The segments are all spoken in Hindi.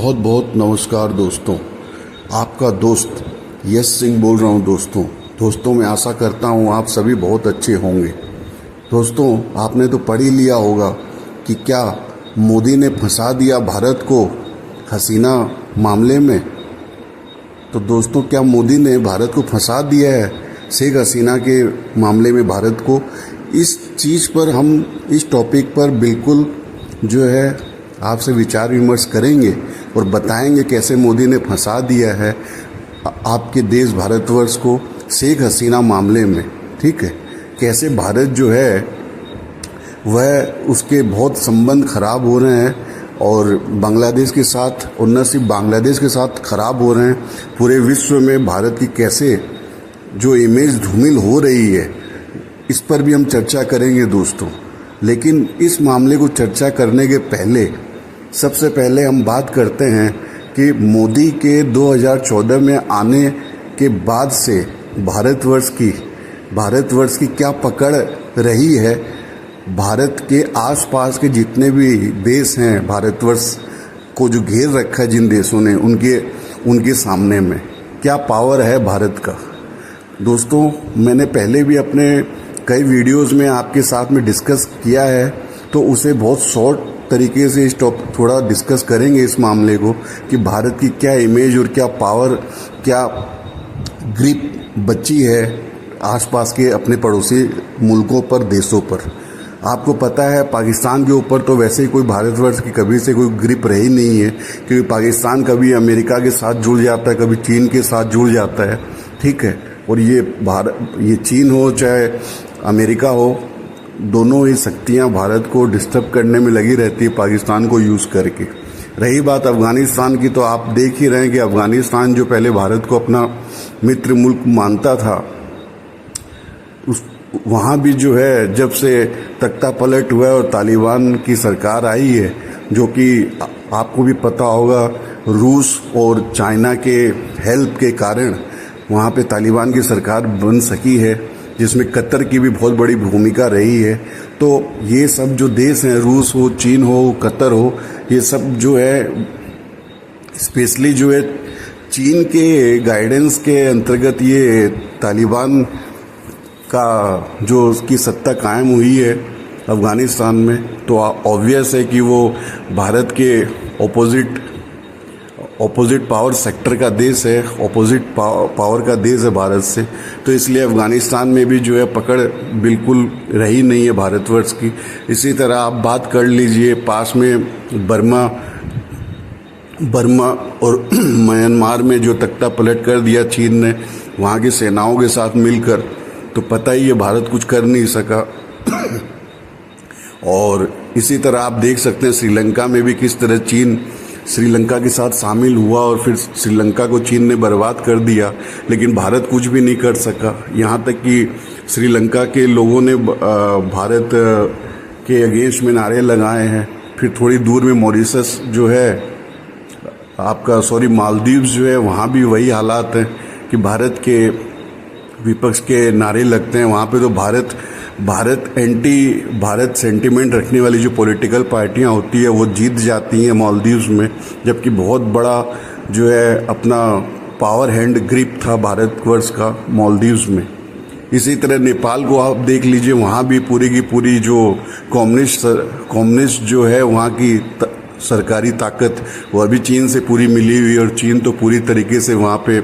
बहुत बहुत नमस्कार दोस्तों। आपका दोस्त यश सिंह बोल रहा हूँ। दोस्तों मैं आशा करता हूँ आप सभी बहुत अच्छे होंगे। दोस्तों आपने तो पढ़ ही लिया होगा कि क्या मोदी ने फंसा दिया भारत को हसीना मामले में। तो दोस्तों क्या मोदी ने भारत को फंसा दिया है शेख हसीना के मामले में भारत को। इस चीज़ पर हम इस टॉपिक पर बिल्कुल जो है आपसे विचार विमर्श करेंगे और बताएंगे कैसे मोदी ने फंसा दिया है आपके देश भारतवर्ष को शेख हसीना मामले में। ठीक है, कैसे भारत जो है वह उसके बहुत संबंध खराब हो रहे हैं और बांग्लादेश के साथ, और न सिर्फ बांग्लादेश के साथ खराब हो रहे हैं, पूरे विश्व में भारत की कैसे जो इमेज धूमिल हो रही है, इस पर भी हम चर्चा करेंगे दोस्तों। लेकिन इस मामले को चर्चा करने के पहले सबसे पहले हम बात करते हैं कि मोदी के 2014 में आने के बाद से भारतवर्ष की क्या पकड़ रही है। भारत के आसपास के जितने भी देश हैं, भारतवर्ष को जो घेर रखा है जिन देशों ने, उनके सामने में क्या पावर है भारत का। दोस्तों मैंने पहले भी अपने कई वीडियोस में आपके साथ में डिस्कस किया है, तो उसे बहुत शॉर्ट तरीके से थोड़ा डिस्कस करेंगे इस मामले को कि भारत की क्या इमेज और क्या पावर, क्या ग्रिप बची है आसपास के अपने पड़ोसी मुल्कों पर, देशों पर। आपको पता है पाकिस्तान के ऊपर तो वैसे ही कोई भारतवर्ष की कभी से कोई ग्रिप रही नहीं है, क्योंकि पाकिस्तान कभी अमेरिका के साथ जुड़ जाता है, कभी चीन के साथ जुड़ जाता है। ठीक है, और ये चीन हो चाहे अमेरिका हो, दोनों ही शक्तियां भारत को डिस्टर्ब करने में लगी रहती है पाकिस्तान को यूज़ करके। रही बात अफ़गानिस्तान की, तो आप देख ही रहे हैं कि अफ़गानिस्तान जो पहले भारत को अपना मित्र मुल्क मानता था, वहाँ भी जो है जब से तख्ता पलट हुआ है और तालिबान की सरकार आई है, जो कि आपको भी पता होगा रूस और चाइना के हेल्प के कारण वहाँ पे तालिबान की सरकार बन सकी है, जिसमें कतर की भी बहुत बड़ी भूमिका रही है। तो ये सब जो देश हैं, रूस हो, चीन हो, कतर हो, ये सब जो है स्पेशली जो है चीन के गाइडेंस के अंतर्गत ये तालिबान का जो उसकी सत्ता कायम हुई है अफ़गानिस्तान में, तो ऑब्वियस है कि वो भारत के ऑपोजिट पावर सेक्टर का देश है, ऑपोजिट पावर का देश है भारत से। तो इसलिए अफ़गानिस्तान में भी जो है पकड़ बिल्कुल रही नहीं है भारतवर्ष की। इसी तरह आप बात कर लीजिए पास में बर्मा और म्यांमार में जो तख्ता पलट कर दिया चीन ने वहाँ की सेनाओं के साथ मिलकर, तो पता ही है भारत कुछ कर नहीं सका। और इसी तरह आप देख सकते हैं श्रीलंका में भी किस तरह चीन श्रीलंका के साथ शामिल हुआ और फिर श्रीलंका को चीन ने बर्बाद कर दिया, लेकिन भारत कुछ भी नहीं कर सका। यहाँ तक कि श्रीलंका के लोगों ने भारत के अगेंस्ट में नारे लगाए हैं। फिर थोड़ी दूर में मॉरिशस जो है मालदीव्स जो है, वहाँ भी वही हालात हैं कि भारत के विपक्ष के नारे लगते हैं। वहाँ पे तो भारत सेंटिमेंट रखने वाली जो पॉलिटिकल पार्टियां होती है वो जीत जाती हैं मालदीव्स में, जबकि बहुत बड़ा जो है अपना पावर हैंड ग्रिप था भारतवर्ष का मालदीव्स में। इसी तरह नेपाल को आप देख लीजिए, वहाँ भी पूरी की पूरी जो कम्युनिस्ट जो है वहाँ की सरकारी ताकत वो अभी चीन से पूरी मिली हुई, और चीन तो पूरी तरीके से वहाँ पे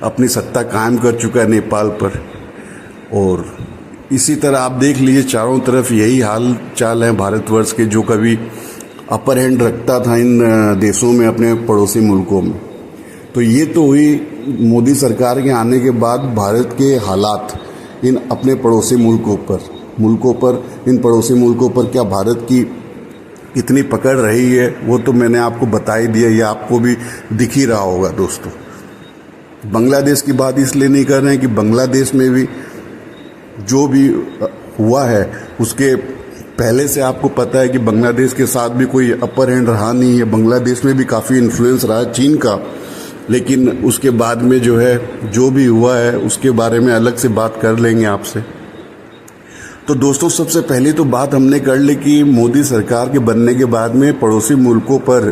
अपनी सत्ता कायम कर चुका है नेपाल पर। और इसी तरह आप देख लीजिए चारों तरफ यही हाल चाल है भारतवर्ष के, जो कभी अपर हैंड रखता था इन देशों में, अपने पड़ोसी मुल्कों में। तो ये तो हुई मोदी सरकार के आने के बाद भारत के हालात इन अपने पड़ोसी मुल्कों पर इन पड़ोसी मुल्कों पर क्या भारत की इतनी पकड़ रही है, वो तो मैंने आपको बता ही दिया, ये आपको भी दिख ही रहा होगा दोस्तों। बांग्लादेश की बात इसलिए नहीं कर रहे हैं कि बांग्लादेश में भी जो भी हुआ है उसके पहले से आपको पता है कि बांग्लादेश के साथ भी कोई अपर हैंड रहा नहीं है। बांग्लादेश में भी काफ़ी इन्फ्लुएंस रहा है चीन का, लेकिन उसके बाद में जो है जो भी हुआ है उसके बारे में अलग से बात कर लेंगे आपसे। तो दोस्तों सबसे पहले तो बात हमने कर ली कि मोदी सरकार के बनने के बाद में पड़ोसी मुल्कों पर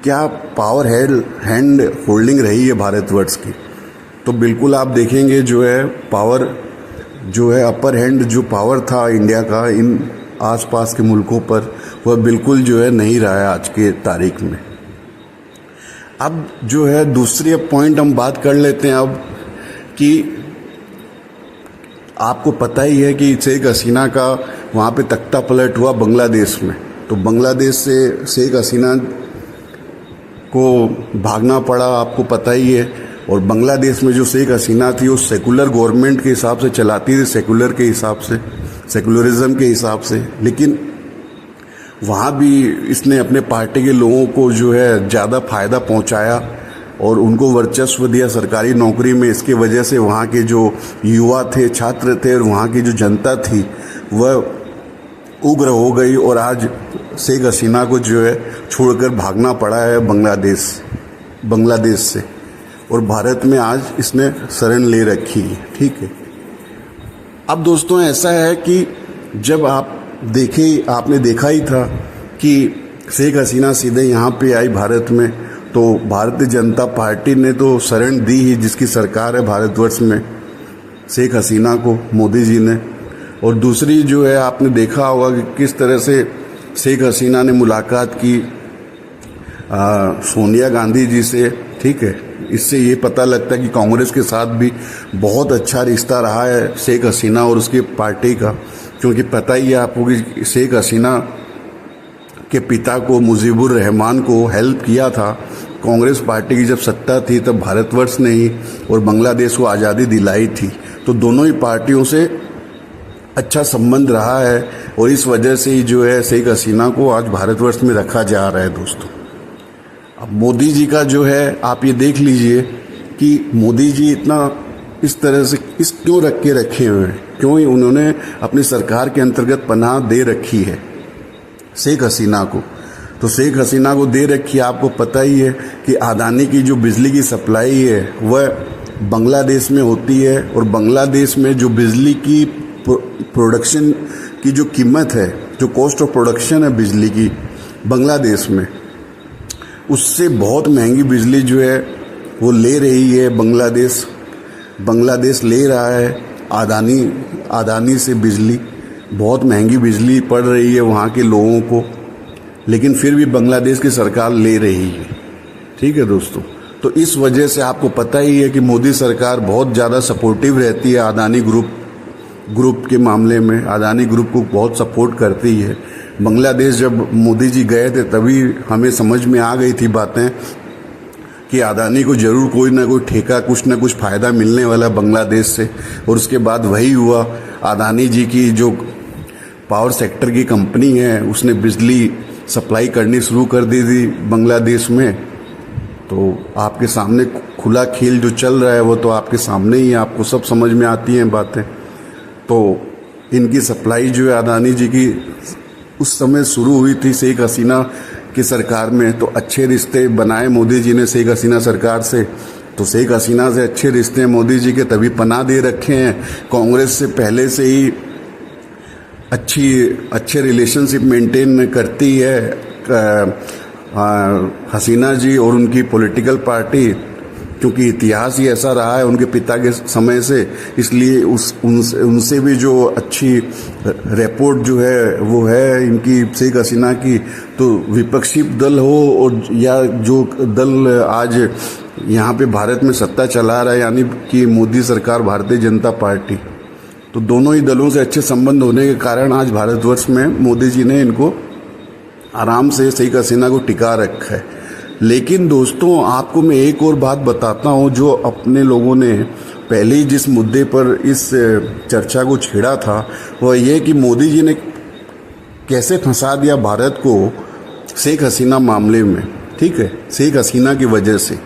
क्या पावर हैंड होल्डिंग रही है भारतवर्ष की। तो बिल्कुल आप देखेंगे जो है पावर जो है अपर हैंड जो पावर था इंडिया का इन आसपास के मुल्कों पर, वह बिल्कुल जो है नहीं रहा है आज के तारीख में। अब जो है दूसरी पॉइंट हम बात कर लेते हैं अब कि आपको पता ही है कि शेख हसीना का वहाँ पे तख्ता पलट हुआ बांग्लादेश में। तो बांग्लादेश से शेख हसीना को भागना पड़ा, आपको पता ही है। और बांग्लादेश में जो शेख हसीना थी वो सेकुलर गवर्नमेंट के हिसाब से चलाती थी, सेकुलर के हिसाब से, सेकुलरिज्म के हिसाब से। लेकिन वहाँ भी इसने अपने पार्टी के लोगों को जो है ज़्यादा फायदा पहुँचाया और उनको वर्चस्व दिया सरकारी नौकरी में। इसके वजह से वहाँ के जो युवा थे, छात्र थे और वहाँ की जो जनता थी वह उग्र हो गई और आज शेख हसीना को जो है छोड़कर भागना पड़ा है बांग्लादेश से, और भारत में आज इसने शरण ले रखी है। ठीक है। अब दोस्तों ऐसा है कि जब आपने देखा ही था कि शेख हसीना सीधे यहाँ पे आई भारत में, तो भारतीय जनता पार्टी ने तो शरण दी ही, जिसकी सरकार है भारतवर्ष में, शेख हसीना को मोदी जी ने। और दूसरी जो है आपने देखा होगा कि किस तरह से शेख हसीना ने मुलाकात की सोनिया गांधी जी से। ठीक है। इससे ये पता लगता है कि कांग्रेस के साथ भी बहुत अच्छा रिश्ता रहा है शेख हसीना और उसकी पार्टी का, क्योंकि पता ही है आपको कि शेख हसीना के पिता को, मुजीबुर रहमान को हेल्प किया था कांग्रेस पार्टी की जब सत्ता थी, तब भारतवर्ष ने ही और बांग्लादेश को आज़ादी दिलाई थी। तो दोनों ही पार्टियों से अच्छा संबंध रहा है और इस वजह से ही जो है शेख हसीना को आज भारतवर्ष में रखा जा रहा है दोस्तों। अब मोदी जी का जो है आप ये देख लीजिए कि मोदी जी इतना इस तरह से क्यों रखे हुए हैं, क्यों उन्होंने अपनी सरकार के अंतर्गत पनाह दे रखी है शेख हसीना को। तो शेख हसीना को दे रखी है, आपको पता ही है कि अदानी की जो बिजली की सप्लाई है वह बांग्लादेश में होती है, और बांग्लादेश में जो बिजली की प्रोडक्शन की जो कीमत है, जो कॉस्ट ऑफ प्रोडक्शन है बिजली की बांग्लादेश में, उससे बहुत महंगी बिजली जो है वो ले रही है बांग्लादेश ले रहा है अदानी से बिजली। बहुत महंगी बिजली पड़ रही है वहाँ के लोगों को, लेकिन फिर भी बांग्लादेश की सरकार ले रही है। ठीक है दोस्तों। तो इस वजह से आपको पता ही है कि मोदी सरकार बहुत ज़्यादा सपोर्टिव रहती है अदानी ग्रुप के मामले में, अदानी ग्रुप को बहुत सपोर्ट करती है। बांग्लादेश जब मोदी जी गए थे तभी हमें समझ में आ गई थी बातें कि अदानी को जरूर कोई ना कोई ठेका, कुछ ना कुछ फ़ायदा मिलने वाला बांग्लादेश से। और उसके बाद वही हुआ। अदानी जी की जो पावर सेक्टर की कंपनी है उसने बिजली सप्लाई करनी शुरू कर दी थी बांग्लादेश में। तो आपके सामने खुला खेल जो चल रहा है वो तो आपके सामने ही, आपको सब समझ में आती हैं बातें। तो इनकी सप्लाई जो है अदानी जी की उस समय शुरू हुई थी शेख हसीना की सरकार में। तो अच्छे रिश्ते बनाए मोदी जी ने शेख हसीना सरकार से। तो शेख हसीना से अच्छे रिश्ते मोदी जी के तभी पनाह दे रखे हैं। कांग्रेस से पहले से ही अच्छे रिलेशनशिप मेंटेन करती है हसीना जी और उनकी पॉलिटिकल पार्टी, क्योंकि इतिहास ही ऐसा रहा है उनके पिता के समय से, इसलिए उनसे भी जो अच्छी रिपोर्ट जो है वो है इनकी शेख हसीना की। तो विपक्षी दल हो और या जो दल आज यहाँ पे भारत में सत्ता चला रहा है, यानी कि मोदी सरकार, भारतीय जनता पार्टी, तो दोनों ही दलों से अच्छे संबंध होने के कारण आज भारतवर्ष में मोदी जी ने इनको आराम से शेख हसीना को टिका रखा है। लेकिन दोस्तों आपको मैं एक और बात बताता हूँ, जो अपने लोगों ने पहले ही जिस मुद्दे पर इस चर्चा को छेड़ा था वह ये कि मोदी जी ने कैसे फंसा दिया भारत को शेख हसीना मामले में। ठीक है, शेख हसीना की वजह से।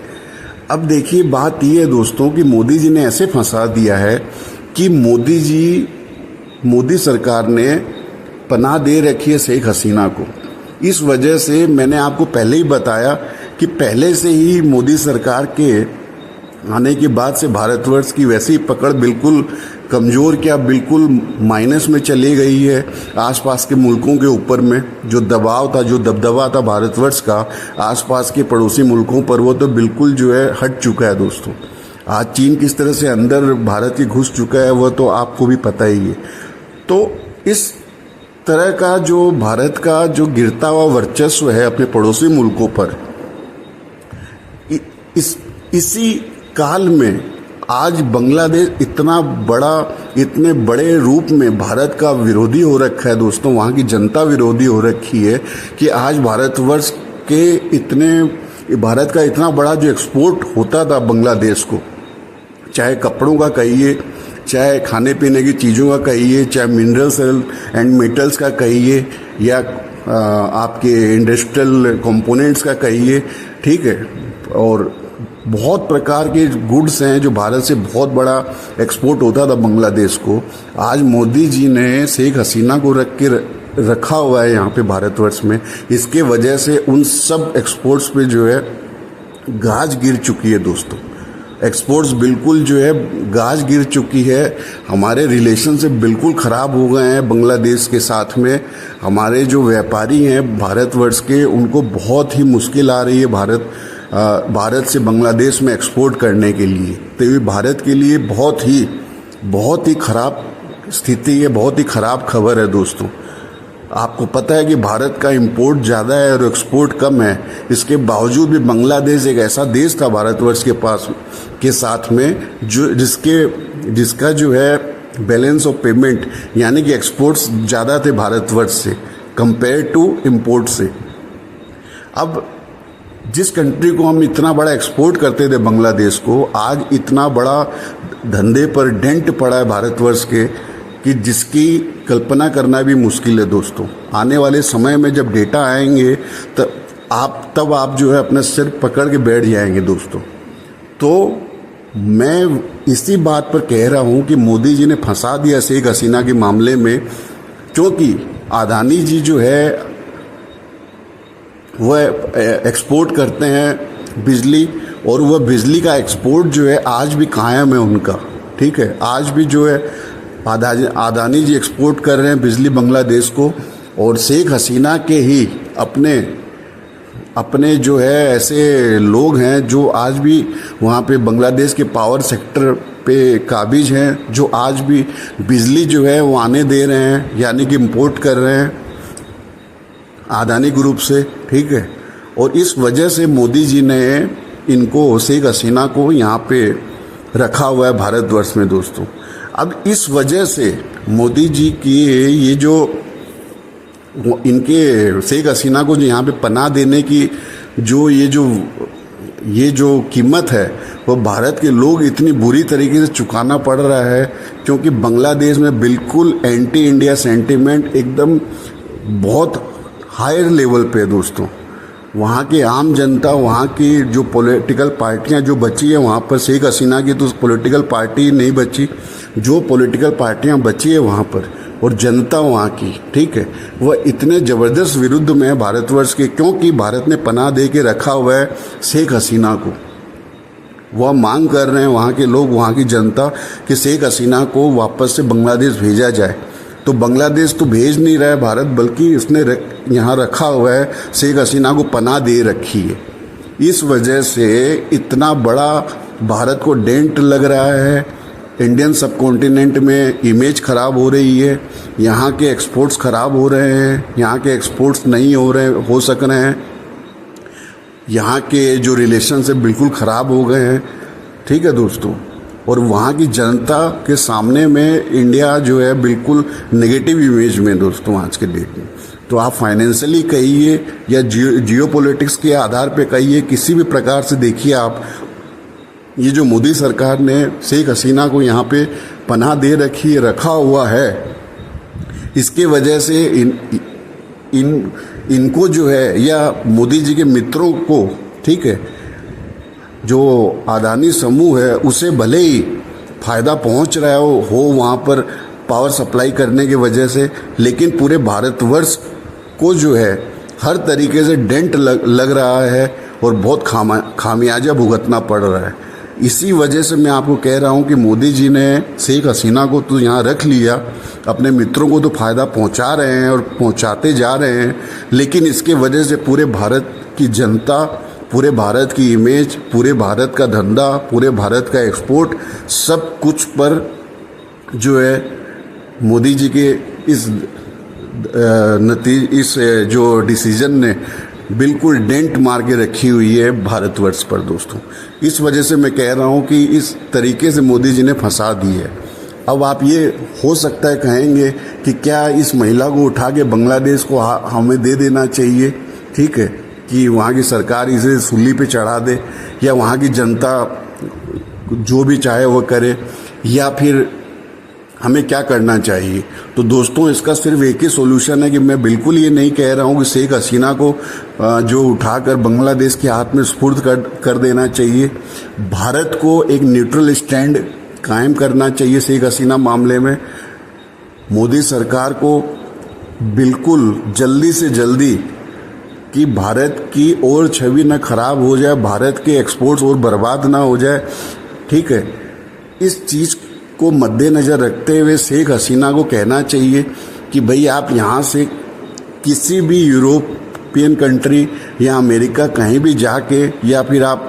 अब देखिए बात ये है दोस्तों कि मोदी जी ने ऐसे फंसा दिया है कि मोदी सरकार ने पनाह दे रखी है शेख हसीना को। इस वजह से मैंने आपको पहले ही बताया कि पहले से ही मोदी सरकार के आने के बाद से भारतवर्ष की वैसी पकड़ बिल्कुल कमज़ोर, क्या बिल्कुल माइनस में चली गई है। आसपास के मुल्कों के ऊपर में जो दबाव था, जो दबदबा था भारतवर्ष का आसपास के पड़ोसी मुल्कों पर, वो तो बिल्कुल जो है हट चुका है दोस्तों। आज चीन किस तरह से अंदर भारत के घुस चुका है वह तो आपको भी पता ही है। तो इस तरह का जो भारत का जो गिरता हुआ वर्चस्व है अपने पड़ोसी मुल्कों पर, इसी काल में आज बांग्लादेश इतना बड़ा, इतने बड़े रूप में भारत का विरोधी हो रखा है दोस्तों, वहाँ की जनता विरोधी हो रखी है कि आज भारतवर्ष के भारत का इतना बड़ा जो एक्सपोर्ट होता था बांग्लादेश को, चाहे कपड़ों का कहिए, चाहे खाने पीने की चीज़ों का कहिए, चाहे मिनरल्स एंड मेटल्स का कहिए, या आपके इंडस्ट्रियल कंपोनेंट्स का कहिए, ठीक है, और बहुत प्रकार के गुड्स हैं जो भारत से बहुत बड़ा एक्सपोर्ट होता था बांग्लादेश को। आज मोदी जी ने शेख हसीना को रखा हुआ है यहाँ पे भारतवर्ष में, इसके वजह से उन सब एक्सपोर्ट्स पे जो है गाज गिर चुकी है दोस्तों। एक्सपोर्ट्स बिल्कुल जो है गाज गिर चुकी है। हमारे रिलेशन से बिल्कुल ख़राब हो गए हैं बांग्लादेश के साथ में। हमारे जो व्यापारी हैं भारतवर्ष के, उनको बहुत ही मुश्किल आ रही है भारत से बांग्लादेश में एक्सपोर्ट करने के लिए। तो ये भारत के लिए बहुत ही ख़राब स्थिति है, बहुत ही ख़राब खबर है दोस्तों। आपको पता है कि भारत का इंपोर्ट ज़्यादा है और एक्सपोर्ट कम है, इसके बावजूद भी बांग्लादेश एक ऐसा देश था भारतवर्ष के पास के साथ में जिसका जो है बैलेंस ऑफ पेमेंट, यानी कि एक्सपोर्ट्स ज़्यादा थे भारतवर्ष से कंपेयर टू इंपोर्ट से। अब जिस कंट्री को हम इतना बड़ा एक्सपोर्ट करते थे बांग्लादेश को, आज इतना बड़ा धंधे पर डेंट पड़ा है भारतवर्ष के कि जिसकी कल्पना करना भी मुश्किल है दोस्तों। आने वाले समय में जब डेटा आएंगे तब आप जो है अपना सिर पकड़ के बैठ जाएंगे दोस्तों। तो मैं इसी बात पर कह रहा हूँ कि मोदी जी ने फंसा दिया शेख हसीना के मामले में, क्योंकि अदानी जी जो है वह एक्सपोर्ट करते हैं बिजली, और वह बिजली का एक्सपोर्ट जो है आज भी कायम है उनका, ठीक है। आज भी जो है अदानी जी एक्सपोर्ट कर रहे हैं बिजली बांग्लादेश को, और शेख हसीना के ही अपने जो है ऐसे लोग हैं जो आज भी वहाँ पे बांग्लादेश के पावर सेक्टर पे काबिज हैं, जो आज भी बिजली जो है वो आने दे रहे हैं, यानी कि इंपोर्ट कर रहे हैं अदानी ग्रुप से, ठीक है। और इस वजह से मोदी जी ने इनको, शेख हसीना को यहाँ पे रखा हुआ है भारतवर्ष में दोस्तों। अब इस वजह से मोदी जी की ये जो इनके शेख हसीना को जो यहाँ पे पनाह देने की ये जो कीमत है वो भारत के लोग इतनी बुरी तरीके से चुकाना पड़ रहा है, क्योंकि बांग्लादेश में बिल्कुल एंटी इंडिया सेंटीमेंट एकदम बहुत हायर लेवल पे दोस्तों। वहाँ की आम जनता, वहाँ की जो पॉलिटिकल पार्टियाँ जो बची है, वहाँ पर शेख हसीना की तो पॉलिटिकल पार्टी नहीं बची, जो पॉलिटिकल पार्टियाँ बची है वहाँ पर, और जनता वहाँ की, ठीक है, वह इतने ज़बरदस्त विरुद्ध में है भारतवर्ष के, क्योंकि भारत ने पनाह दे के रखा हुआ है शेख हसीना को। वह मांग कर रहे हैं वहाँ के लोग, वहाँ की जनता, कि शेख हसीना को वापस से बांग्लादेश भेजा जाए। तो बांग्लादेश तो भेज नहीं रहा है भारत, बल्कि उसने यहाँ रखा हुआ है, शेख हसीना को पनाह दे रखी है। इस वजह से इतना बड़ा भारत को डेंट लग रहा है, इंडियन सब कॉन्टिनेंट में इमेज ख़राब हो रही है, यहाँ के एक्सपोर्ट्स ख़राब हो रहे हैं, यहाँ के एक्सपोर्ट्स नहीं हो सक रहे हैं, यहाँ के जो रिलेशन से बिल्कुल ख़राब हो गए हैं, ठीक है दोस्तों। और वहाँ की जनता के सामने में इंडिया जो है बिल्कुल नेगेटिव इमेज में दोस्तों आज के डेट में। तो आप फाइनेंशियली कहिए या जियो पॉलिटिक्स के आधार पे कहिए, किसी भी प्रकार से देखिए आप, ये जो मोदी सरकार ने शेख हसीना को यहाँ पे पनाह दे रखा हुआ है, इसके वजह से इनको जो है, या मोदी जी के मित्रों को, ठीक है, जो अदानी समूह है उसे भले ही फ़ायदा पहुंच रहा हो वहाँ पर पावर सप्लाई करने की वजह से, लेकिन पूरे भारतवर्ष को जो है हर तरीके से डेंट लग रहा है और बहुत खामियाजा भुगतना पड़ रहा है। इसी वजह से मैं आपको कह रहा हूं कि मोदी जी ने शेख हसीना को तो यहाँ रख लिया, अपने मित्रों को तो फ़ायदा पहुंचा रहे हैं और पहुंचाते जा रहे हैं, लेकिन इसके वजह से पूरे भारत की जनता, पूरे भारत की इमेज, पूरे भारत का धंधा, पूरे भारत का एक्सपोर्ट, सब कुछ पर जो है मोदी जी के इस जो डिसीजन ने बिल्कुल डेंट मार के रखी हुई है भारतवर्ष पर दोस्तों। इस वजह से मैं कह रहा हूँ कि इस तरीके से मोदी जी ने फंसा दी है। अब आप ये हो सकता है कहेंगे कि क्या इस महिला को उठा के बांग्लादेश को हमें दे देना चाहिए, ठीक है, कि वहाँ की सरकार इसे सूली पे चढ़ा दे, या वहाँ की जनता जो भी चाहे वो करे, या फिर हमें क्या करना चाहिए। तो दोस्तों इसका सिर्फ एक ही सॉल्यूशन है कि मैं बिल्कुल ये नहीं कह रहा हूँ कि शेख हसीना को जो उठाकर बांग्लादेश के हाथ में सुपुर्द कर देना चाहिए। भारत को एक न्यूट्रल स्टैंड कायम करना चाहिए शेख हसीना मामले में। मोदी सरकार को बिल्कुल जल्दी से जल्दी कि भारत की और छवि न खराब हो जाए, भारत के एक्सपोर्ट्स और बर्बाद ना हो जाए, ठीक है, इस चीज़ को मद्देनज़र रखते हुए शेख हसीना को कहना चाहिए कि भाई आप यहाँ से किसी भी यूरोपियन कंट्री या अमेरिका कहीं भी जाके, या फिर आप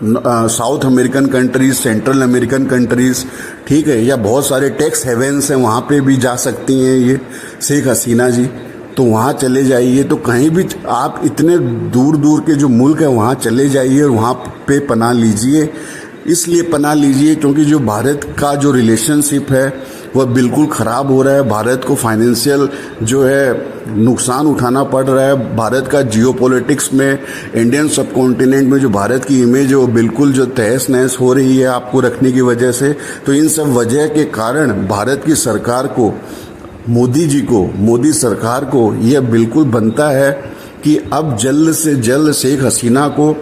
south American countries, central American countries, ठीक है, या बहुत सारे टैक्स हेवेंस हैं, वहाँ पे भी जा सकती हैं ये शेख हसीना जी, तो वहाँ चले जाइए। तो कहीं भी आप इतने दूर दूर के जो मुल्क हैं वहाँ चले जाइए और वहाँ पे पनाह लीजिए। इसलिए पनाह लीजिए क्योंकि जो भारत का जो रिलेशनशिप है वह बिल्कुल ख़राब हो रहा है। भारत को फाइनेंशियल जो है नुकसान उठाना पड़ रहा है। भारत का जियोपॉलिटिक्स में, इंडियन सब कॉन्टिनेंट में जो भारत की इमेज है वो बिल्कुल जो तहस नहस हो रही है आपको रखने की वजह से। तो इन सब वजह के कारण भारत की सरकार को, मोदी जी को, मोदी सरकार को यह बिल्कुल बनता है कि अब जल्द से जल्द शेख हसीना को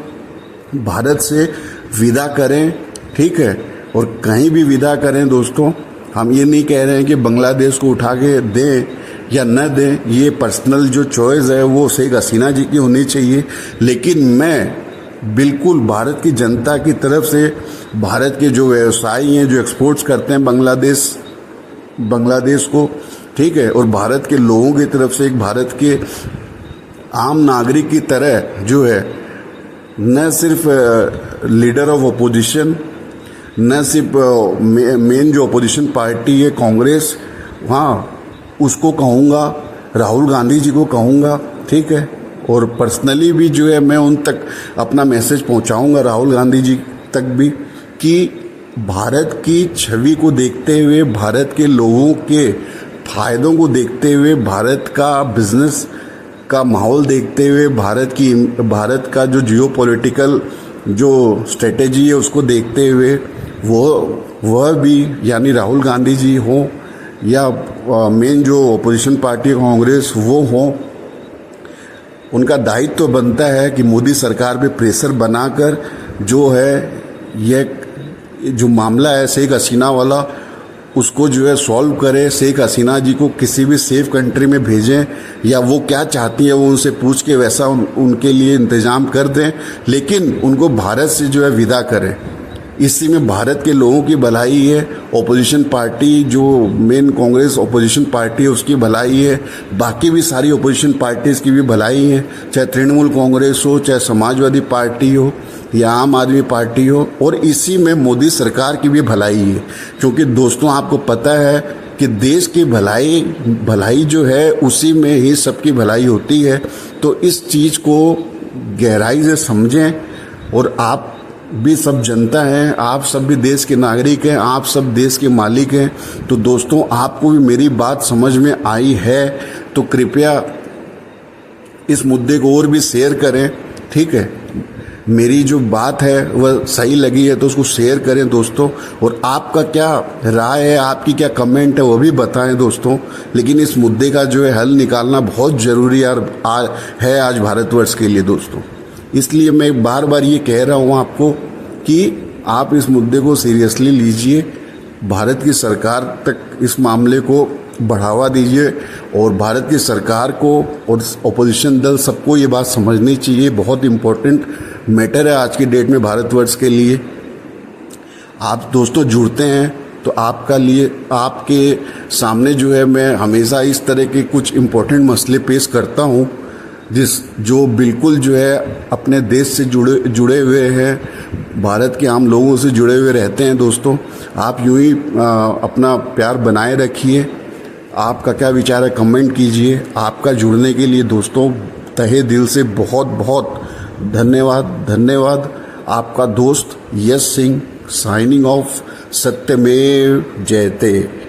भारत से विदा करें, ठीक है, और कहीं भी विदा करें दोस्तों। हम ये नहीं कह रहे हैं कि बांग्लादेश को उठा के दें या न दें, ये पर्सनल जो चॉइस है वो शेख हसीना जी की होनी चाहिए। लेकिन मैं बिल्कुल भारत की जनता की तरफ से, भारत के जो व्यवसायी हैं जो एक्सपोर्ट्स करते हैं बांग्लादेश को, ठीक है, और भारत के लोगों की तरफ से एक भारत के आम नागरिक की तरह जो है, न सिर्फ लीडर ऑफ अपोजिशन, न सिर्फ मेन जो अपोजिशन पार्टी है कांग्रेस, हाँ उसको कहूँगा, राहुल गांधी जी को कहूँगा, ठीक है, और पर्सनली भी जो है मैं उन तक अपना मैसेज पहुँचाऊँगा, राहुल गांधी जी तक भी, कि भारत की छवि को देखते हुए, भारत के लोगों के फ़ायदों को देखते हुए, भारत का बिजनेस का माहौल देखते हुए, भारत का जो जियोपॉलिटिकल जो स्ट्रेटेजी है उसको देखते हुए वह भी, यानी राहुल गांधी जी हों या मेन जो अपोजिशन पार्टी कांग्रेस वो हों, उनका दायित्व तो बनता है कि मोदी सरकार पे प्रेशर बनाकर जो है यह जो मामला है शेख हसीना वाला उसको जो है सॉल्व करें। शेख हसीना जी को किसी भी सेफ कंट्री में भेजें, या वो क्या चाहती है वो उनसे पूछ के वैसा उनके लिए इंतज़ाम कर दें, लेकिन उनको भारत से जो है विदा करें। इसी में भारत के लोगों की भलाई है। ओपोजिशन पार्टी जो मेन कांग्रेस ओपोजिशन पार्टी है उसकी भलाई है, बाकी भी सारी ओपोजिशन पार्टीज़ की भी भलाई है, चाहे तृणमूल कांग्रेस हो, चाहे समाजवादी पार्टी हो या आम आदमी पार्टी हो, और इसी में मोदी सरकार की भी भलाई है। क्योंकि दोस्तों आपको पता है कि देश की भलाई जो है उसी में ही सबकी भलाई होती है। तो इस चीज़ को गहराई से समझें, और आप भी सब जनता हैं, आप सब भी देश के नागरिक हैं, आप सब देश के मालिक हैं। तो दोस्तों आपको भी मेरी बात समझ में आई है तो कृपया इस मुद्दे को और भी शेयर करें, ठीक है। मेरी जो बात है वह सही लगी है तो उसको शेयर करें दोस्तों, और आपका क्या राय है, आपकी क्या कमेंट है वो भी बताएं दोस्तों। लेकिन इस मुद्दे का जो है हल निकालना बहुत ज़रूरी है आज भारतवर्ष के लिए दोस्तों। इसलिए मैं बार बार ये कह रहा हूँ आपको कि आप इस मुद्दे को सीरियसली लीजिए, भारत की सरकार तक इस मामले को बढ़ावा दीजिए, और भारत की सरकार को और अपोजिशन दल सबको ये बात समझनी चाहिए। बहुत इम्पोर्टेंट मैटर है आज की डेट में भारतवर्ष के लिए। आप दोस्तों जुड़ते हैं तो आपके सामने जो है मैं हमेशा इस तरह के कुछ इम्पोर्टेंट मसले पेश करता हूँ जो बिल्कुल जो है अपने देश से जुड़े हुए हैं, भारत के आम लोगों से जुड़े हुए रहते हैं। दोस्तों आप यूं ही अपना प्यार बनाए रखिए। आपका क्या विचार है कमेंट कीजिए। आपका जुड़ने के लिए दोस्तों तहे दिल से बहुत बहुत धन्यवाद। आपका दोस्त यश सिंह साइनिंग ऑफ। सत्यमेव जयते।